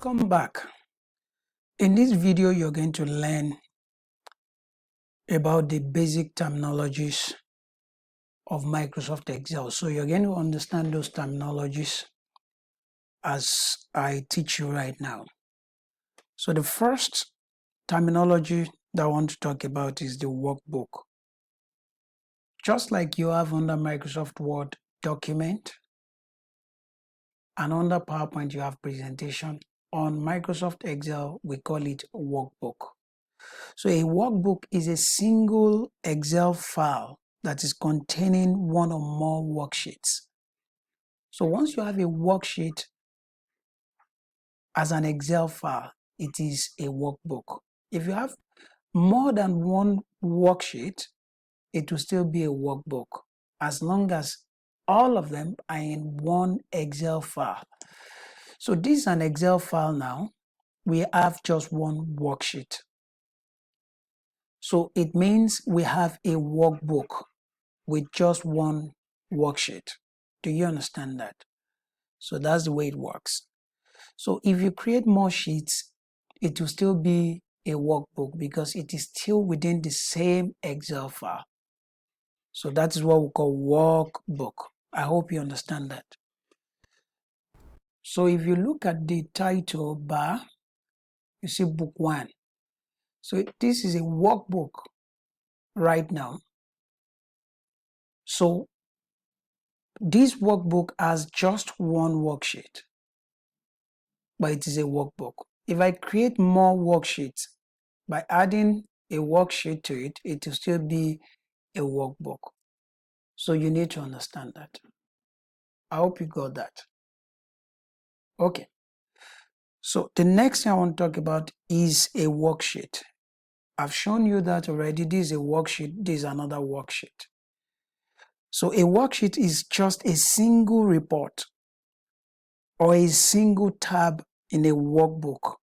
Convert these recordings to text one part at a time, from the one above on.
Welcome back. In this video, you're going to learn about the basic terminologies of Microsoft Excel. So you're going to understand those terminologies as I teach you right now. So the first terminology that I want to talk about is the workbook. Just like you have under Microsoft Word document and under PowerPoint you have presentation, on Microsoft Excel we call it workbook. So a workbook is a single Excel file that is containing one or more worksheets. So once you have a worksheet as an Excel file, it is a workbook. If you have more than one worksheet, it will still be a workbook as long as all of them are in one Excel file. So this is an Excel file now. We have just one worksheet. So it means we have a workbook with just one worksheet. Do you understand that? So that's the way it works. So if you create more sheets, it will still be a workbook because it is still within the same Excel file. So that is what we call workbook. I hope you understand that. So if you look at the title bar, you see book 1. So this is a workbook right now. So this workbook has just one worksheet, but it is a workbook. If I create more worksheets by adding a worksheet to it, it will still be a workbook. So you need to understand that. I hope you got that. Okay. So the next thing I want to talk about is a worksheet. I've shown you that already. This is a worksheet. This is another worksheet. So a worksheet is just a single report or a single tab in a workbook.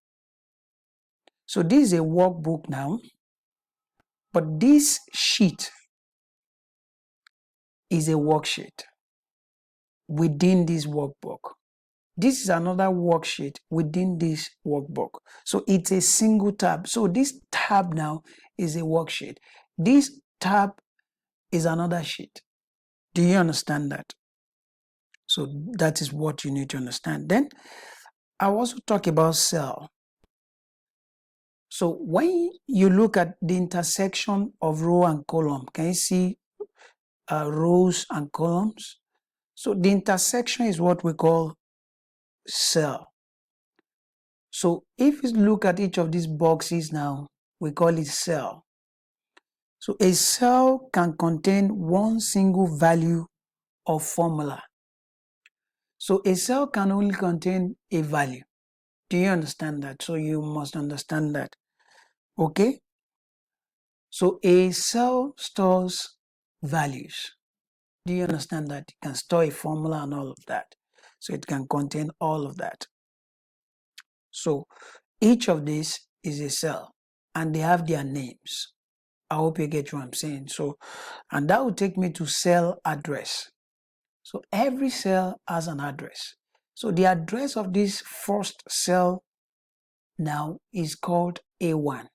So this is a workbook now, but this sheet is a worksheet within this workbook. This is another worksheet within this workbook. So it's a single tab. So this tab now is a worksheet. This tab is another sheet. Do you understand that? So that is what you need to understand. Then I also talk about cell. So when you look at the intersection of row and column, can you see rows and columns? So the intersection is what we call cell. So if you look at each of these boxes now, we call it cell. So a cell can contain one single value or formula. So a cell can only contain a value. Do you understand that? So you must understand that. Okay? So a cell stores values. Do you understand that? It can store a formula and all of that. So it can contain all of that. So each of these is a cell and they have their names. I hope you get what I'm saying. So, and that will take me to cell address. So every cell has an address. So the address of this first cell now is called A1.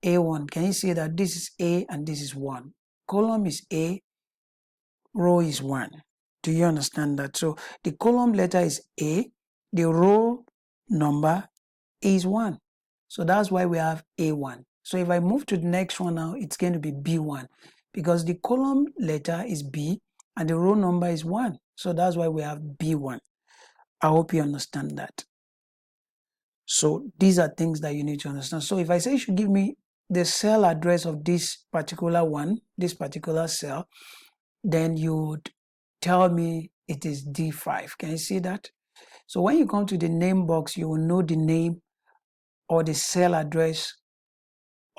A1, can you see that this is A and this is 1? Column is A, row is 1. Do you understand that? So the column letter is A, the row number is 1. So that's why we have A1. So if I move to the next one now, it's going to be B1 because the column letter is B and the row number is 1. So that's why we have B1. I hope you understand that. So these are things that you need to understand. So if I say you should give me the cell address of this particular one, this particular cell, then you would tell me it is D5. Can you see that? So when you come to the name box, you will know the name or the cell address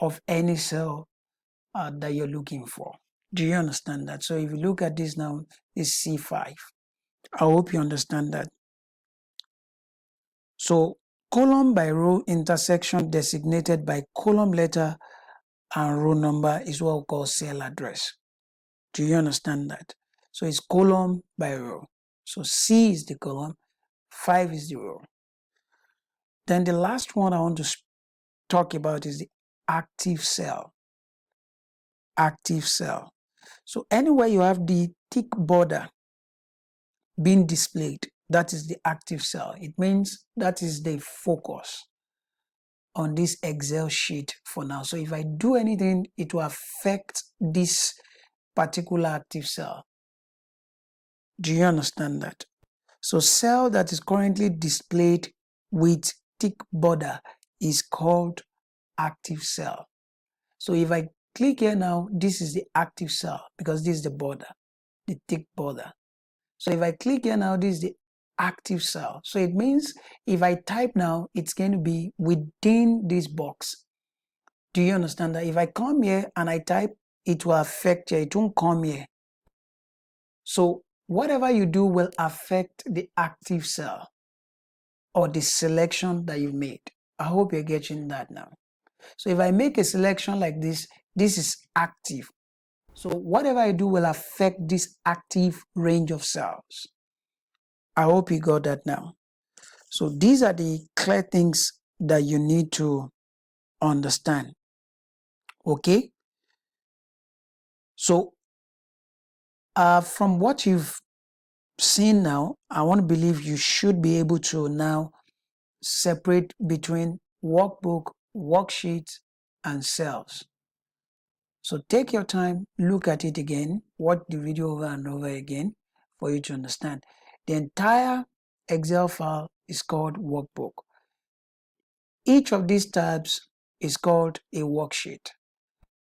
of any cell that you're looking for. Do you understand that? So if you look at this now, it's C5. I hope you understand that. So column by row intersection designated by column letter and row number is what we call cell address. Do you understand that? So it's column by row. So C is the column, 5 is the row. Then the last one I want to talk about is the active cell. Active cell. So anywhere you have the thick border being displayed, that is the active cell. It means that is the focus on this Excel sheet for now. So if I do anything, it will affect this particular active cell. Do you understand that? So cell that is currently displayed with thick border is called active cell. So if I click here now, this is the active cell because this is the border, the thick border. So if I click here now, this is the active cell. So it means if I type now, it's going to be within this box. Do you understand that? If I come here and I type, it will affect here. It won't come here. So whatever you do will affect the active cell or the selection that you've made. I hope you're getting that now. So if I make a selection like this, this is active. So whatever I do will affect this active range of cells. I hope you got that now. So these are the clear things that you need to understand. Okay? So from what you've seen now, I want to believe you should be able to now separate between workbook, worksheets, and cells. So take your time, look at it again, watch the video over and over again for you to understand. The entire Excel file is called workbook. Each of these tabs is called a worksheet.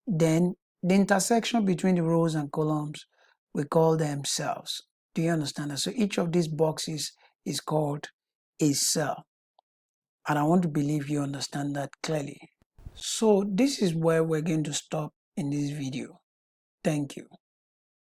Then the intersection between the rows and columns, we call them cells. Do you understand that? So each of these boxes is called a cell. And I want to believe you understand that clearly. So this is where we're going to stop in this video. Thank you.